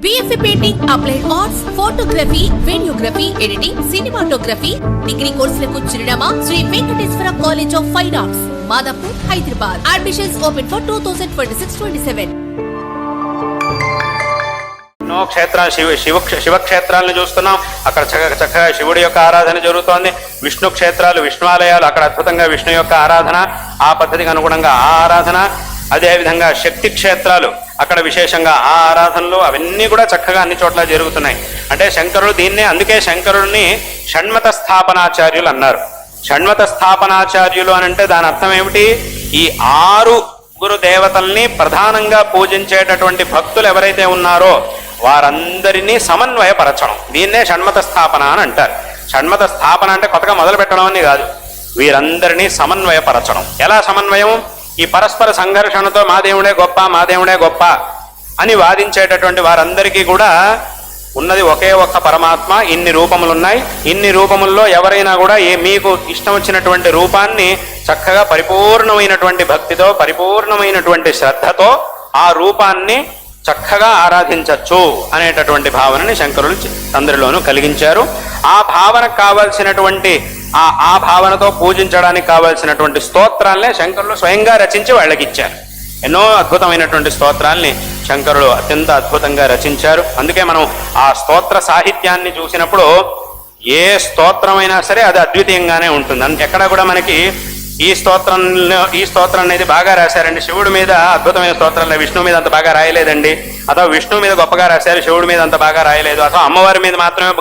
BFA Painting, Applied Arts, Photography, Videography, Editing, Cinematography, Degree కోర్సులకు చిరునామా Shri Venkateswara college of fine arts, Madhapur, Hyderabad. Admissions open for 2026-27. శివక్షేత్రాలను చూస్తున్నాం. అక్కడ చక్కగా శివుడి యొక్క ఆరాధన జరుగుతోంది. విష్ణు క్షేత్రాలు, విష్ణువాలయాలు, అక్కడ అద్భుతంగా విష్ణు యొక్క ఆరాధన, ఆ పద్ధతికి అనుగుణంగా ఆ ఆరాధన. అదేవిధంగా శక్తి క్షేత్రాలు, అక్కడ విశేషంగా ఆ ఆరాధనలు, అవన్నీ కూడా చక్కగా అన్ని చోట్ల జరుగుతున్నాయి. అంటే శంకరుడు దీన్నే, అందుకే శంకరుడిని షణ్మత స్థాపనాచార్యులు అన్నారు. షణ్మత స్థాపనాచార్యులు అని అంటే దాని అర్థం ఏమిటి? ఈ 6 గురు దేవతల్ని ప్రధానంగా పూజించేటటువంటి భక్తులు ఎవరైతే ఉన్నారో వారందరినీ సమన్వయపరచడం, దీన్నే షణ్మత స్థాపన అని అంటారు. షణ్మత స్థాపన అంటే కొత్తగా మొదలు పెట్టడం అని కాదు, వీరందరినీ సమన్వయపరచడం. ఎలా సమన్వయం? ఈ పరస్పర సంఘర్షణతో మా దేవుడే గొప్ప, మా దేవుడే గొప్ప అని వాదించేటటువంటి వారందరికీ కూడా ఉన్నది ఒకే ఒక్క పరమాత్మ. ఇన్ని రూపములు ఉన్నాయి, ఇన్ని రూపముల్లో ఎవరైనా కూడా మీకు ఇష్టం వచ్చినటువంటి రూపాన్ని చక్కగా పరిపూర్ణమైనటువంటి భక్తితో, పరిపూర్ణమైనటువంటి శ్రద్ధతో ఆ రూపాన్ని చక్కగా ఆరాధించవచ్చు అనేటటువంటి భావనని శంకరులు అందరిలోనూ కలిగించారు. ఆ భావనకు కావాల్సినటువంటి ఆ భావనతో పూజించడానికి కావాల్సినటువంటి స్తోత్రాలనే శంకరులు స్వయంగా రచించి వాళ్ళకి ఇచ్చారు. ఎన్నో అద్భుతమైనటువంటి స్తోత్రాల్ని శంకరులు అత్యంత అద్భుతంగా రచించారు. అందుకే మనం ఆ స్తోత్ర సాహిత్యాన్ని చూసినప్పుడు ఏ స్తోత్రమైనా సరే అది అద్వితీయంగానే ఉంటుంది. ఎక్కడ కూడా మనకి ఈ స్తోత్రం అనేది బాగా రాశారండి, శివుడి మీద అద్భుతమైన స్తోత్రాలు విష్ణువు మీద అంత బాగా రాయలేదండి, అథవా విష్ణువు మీద గొప్పగా రాశారు, శివుడి మీద అంత బాగా రాయలేదు, అథవా అమ్మవారి మీద మాత్రమే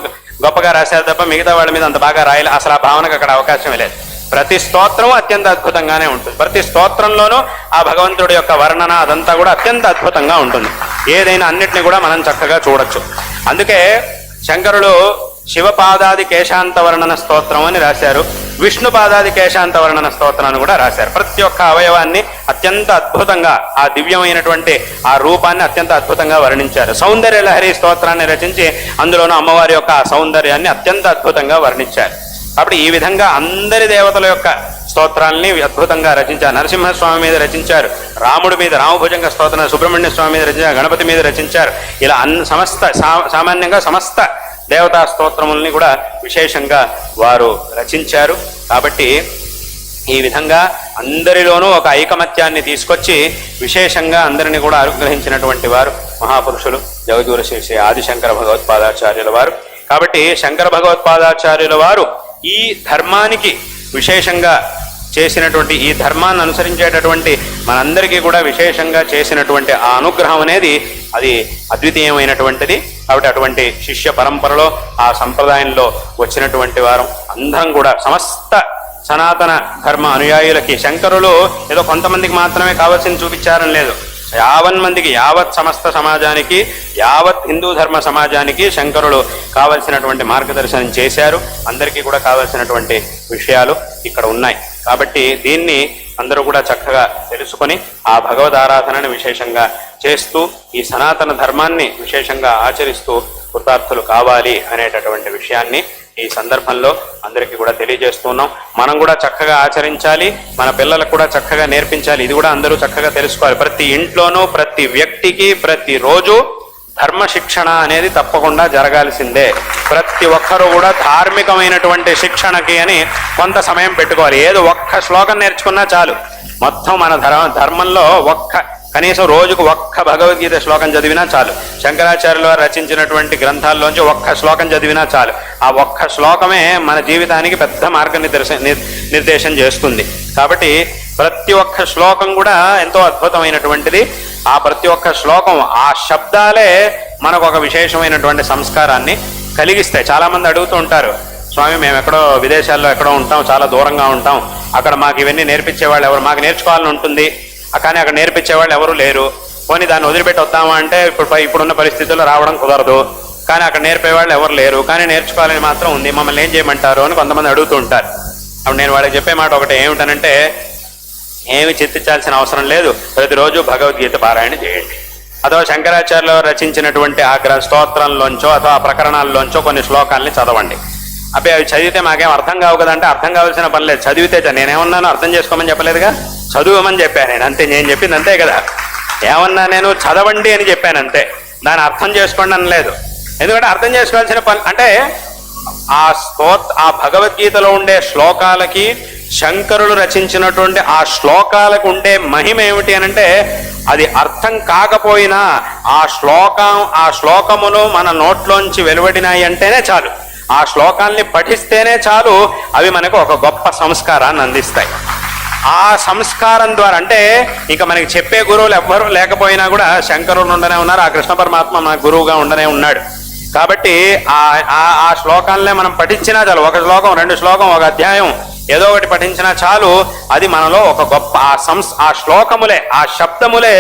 గొప్పగా రాశారు తప్ప మిగతా వాళ్ళ మీద అంత బాగా రాయలేదు, అసలు ఆ భావనకు అక్కడ అవకాశమే లేదు. ప్రతి స్తోత్రం అత్యంత అద్భుతంగానే ఉంటుంది. ప్రతి స్తోత్రంలోనూ ఆ భగవంతుడి యొక్క వర్ణన అదంతా కూడా అత్యంత అద్భుతంగా ఉంటుంది. ఏదైనా అన్నిటిని కూడా మనం చక్కగా చూడొచ్చు. అందుకే శంకరులు శివపాదాది కేశాంత వర్ణన స్తోత్రం అని రాశారు, విష్ణుపాదాది కేశాంత వర్ణన స్తోత్రాన్ని కూడా రాశారు. ప్రతి ఒక్క అవయవాన్ని అత్యంత అద్భుతంగా, ఆ దివ్యమైనటువంటి ఆ రూపాన్ని అత్యంత అద్భుతంగా వర్ణించారు. సౌందర్య లహరి స్తోత్రాన్ని రచించి అందులోనూ అమ్మవారి యొక్క సౌందర్యాన్ని అత్యంత అద్భుతంగా వర్ణించారు. కాబట్టి ఈ విధంగా అందరి దేవతల యొక్క స్తోత్రాలని అద్భుతంగా రచించారు. నరసింహస్వామి మీద రచించారు, రాముడి మీద రామభుజంగ స్తోత్రం, సుబ్రహ్మణ్య స్వామి మీద రచించారు, గణపతి మీద రచించారు. ఇలా సామాన్యంగా సమస్త దేవతా స్తోత్రముల్ని కూడా విశేషంగా వారు రచించారు. కాబట్టి ఈ విధంగా అందరిలోనూ ఒక ఐకమత్యాన్ని తీసుకొచ్చి విశేషంగా అందరినీ కూడా అనుగ్రహించినటువంటి వారు మహాపురుషులు జగద్గురు శ్రీ శ్రీ ఆదిశంకర భగవత్పాదాచార్యుల వారు. కాబట్టి శంకర భగవత్పాదాచార్యుల వారు ఈ ధర్మానికి విశేషంగా చేసినటువంటి, ఈ ధర్మాన్ని అనుసరించేటటువంటి మనందరికీ కూడా విశేషంగా చేసినటువంటి ఆ అనుగ్రహం అనేది అది అద్వితీయమైనటువంటిది. కాబట్టి అటువంటి శిష్య పరంపరలో ఆ సంప్రదాయంలో వచ్చినటువంటి వారం అందరం కూడా సమస్త సనాతన ధర్మ అనుయాయులకి శంకరులు ఏదో కొంతమందికి మాత్రమే కావాల్సింది చూపించారని లేదు, యావన్ మందికి, యావత్ సమస్త సమాజానికి, యావత్ హిందూ ధర్మ సమాజానికి శంకరులు కావలసినటువంటి మార్గదర్శనం చేశారు. అందరికీ కూడా కావలసినటువంటి విషయాలు ఇక్కడ ఉన్నాయి. కాబట్టి దీన్ని అందరూ కూడా చక్కగా తెలుసుకొని ఆ భగవద్ ఆరాధనని విశేషంగా చేస్తూ ఈ సనాతన ధర్మాన్ని విశేషంగా ఆచరిస్తూ కృతార్థులు కావాలి అనేటటువంటి విషయాన్ని ఈ సందర్భంలో అందరికీ కూడా తెలియజేస్తున్నాం. మనం కూడా చక్కగా ఆచరించాలి, మన పిల్లలకు కూడా చక్కగా నేర్పించాలి. ఇది కూడా అందరూ చక్కగా తెలుసుకోవాలి. ప్రతి ఇంట్లోనూ ప్రతి వ్యక్తికి ప్రతిరోజు ధర్మ శిక్షణ అనేది తప్పకుండా జరగాల్సిందే. ప్రతి ఒక్కరూ కూడా ధార్మికమైనటువంటి శిక్షణకి అని కొంత సమయం పెట్టుకోవాలి. ఏదో ఒక్క శ్లోకం నేర్చుకున్నా చాలు. మొత్తం మన ధర్మంలో కనీసం రోజుకు ఒక్క భగవద్గీత శ్లోకం చదివినా చాలు. శంకరాచార్యుల వారు రచించినటువంటి గ్రంథాల్లోంచి ఒక్క శ్లోకం చదివినా చాలు. ఆ ఒక్క శ్లోకమే మన జీవితానికి పెద్ద నిర్దేశం చేస్తుంది. కాబట్టి ప్రతి ఒక్క శ్లోకం కూడా ఎంతో అద్భుతమైనటువంటిది. ఆ ప్రతి ఒక్క శ్లోకం, ఆ శబ్దాలే మనకు ఒక విశేషమైనటువంటి సంస్కారాన్ని కలిగిస్తాయి. చాలామంది అడుగుతూ ఉంటారు, స్వామి మేము ఎక్కడో విదేశాల్లో ఎక్కడో ఉంటాం, చాలా దూరంగా ఉంటాం, అక్కడ మాకు ఇవన్నీ నేర్పించేవాళ్ళు ఎవరు, మాకు నేర్చుకోవాలని ఉంటుంది కానీ అక్కడ నేర్పించేవాళ్ళు ఎవరు లేరు, పోనీ దాన్ని వదిలిపెట్టి వద్దామా అంటే ఇప్పుడున్న పరిస్థితుల్లో రావడం కుదరదు, కానీ అక్కడ నేర్పేవాళ్ళు ఎవరు లేరు, కానీ నేర్చుకోవాలని మాత్రం ఉంది, మమ్మల్ని ఏం చేయమంటారు అని కొంతమంది అడుగుతూ ఉంటారు. అప్పుడు నేను వాళ్ళకి చెప్పే మాట ఒకటి ఏమిటనంటే, ఏమి చింతించాల్సిన అవసరం లేదు, ప్రతిరోజు భగవద్గీత పారాయణ చేయండి. అథవా శంకరాచార్యులు రచించినటువంటి ఆ స్తోత్రంలోంచో అథవా ప్రకరణాల్లోంచో కొన్ని శ్లోకాలని చదవండి. అవి చదివితే మాకేం అర్థం కావు కదంటే అర్థం కావాల్సిన పని లేదు, చదివితే నేనేమన్నాను అర్థం చేసుకోమని చెప్పలేదుగా, చదువమని చెప్పాను నేను, అంతే. నేను చెప్పింది అంతే కదా, ఏమన్నా నేను చదవండి అని చెప్పాను అంతే. దాన్ని అర్థం చేసుకోండి అని లేదు. ఎందుకంటే అర్థం చేసుకోవాల్సిన పని అంటే ఆ భగవద్గీతలో ఉండే శ్లోకాలకి శంకరులు రచించినటువంటి ఆ శ్లోకాలకు ఉండే మహిమ ఏమిటి అని అంటే, అది అర్థం కాకపోయినా ఆ శ్లోకములు మన నోట్లోంచి వెలువడినాయి అంటేనే చాలు, ఆ శ్లోకాల్ని పఠిస్తేనే చాలు, అవి మనకు ఒక గొప్ప సంస్కారాన్ని అందిస్తాయి. ఆ సంస్కారం ద్వారా అంటే ఇంకా మనకి చెప్పే గురువులు ఎవ్వరూ లేకపోయినా కూడా శంకరులు ఉండనే ఉన్నారు, ఆ కృష్ణ పరమాత్మ మన గురువుగా ఉండనే ఉన్నాడు. కాబట్టి ఆ శ్లోకాలనే మనం పఠించినా చాలు, ఒక శ్లోకం, రెండు శ్లోకం, ఒక అధ్యాయం ఏదో ఒకటి పఠించినా చాలు, అది మనలో ఒక గొప్ప ఆ శ్లోకములే, ఆ శబ్దములే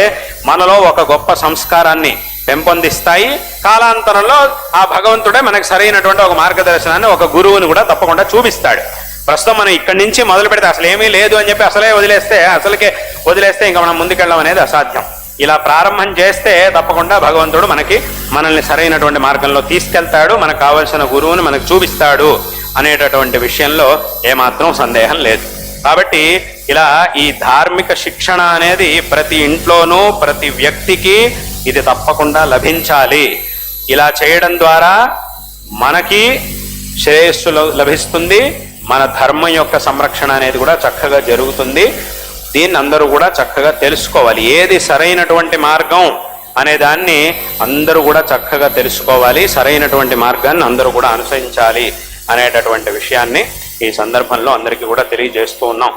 మనలో ఒక గొప్ప సంస్కారాన్ని పెంపొందిస్తాయి. కాలాంతరంలో ఆ భగవంతుడే మనకు సరైనటువంటి ఒక మార్గదర్శనాన్ని, ఒక గురువుని కూడా తప్పకుండా చూపిస్తాడు. ప్రస్తుతం మనం ఇక్కడి నుంచి మొదలు పెడితే అసలు ఏమీ లేదు అని చెప్పి అసలకే వదిలేస్తే ఇంకా మనం ముందుకెళ్ళడం అనేది అసాధ్యం. ఇలా ప్రారంభం చేస్తే తప్పకుండా భగవంతుడు మనల్ని సరైనటువంటి మార్గంలో తీసుకెళ్తాడు, మనకు కావలసిన గురువుని మనకు చూపిస్తాడు అనేటటువంటి విషయంలో ఏమాత్రం సందేహం లేదు. కాబట్టి ఇలా ఈ ధార్మిక శిక్షణ అనేది ప్రతి ఇంట్లోనూ ప్రతి వ్యక్తికి ఇది తప్పకుండా లభించాలి. ఇలా చేయడం ద్వారా మనకి శ్రేయస్సు లభిస్తుంది, మన ధర్మం యొక్క సంరక్షణ అనేది కూడా చక్కగా జరుగుతుంది. దీన్ని అందరూ కూడా చక్కగా తెలుసుకోవాలి. ఏది సరైనటువంటి మార్గం అనే దాన్ని అందరూ కూడా చక్కగా తెలుసుకోవాలి, సరైనటువంటి మార్గాన్ని అందరూ కూడా అనుసరించాలి అనేటటువంటి విషయాన్ని ఈ సందర్భంలో అందరికీ కూడా తెలియజేస్తూ ఉన్నాం.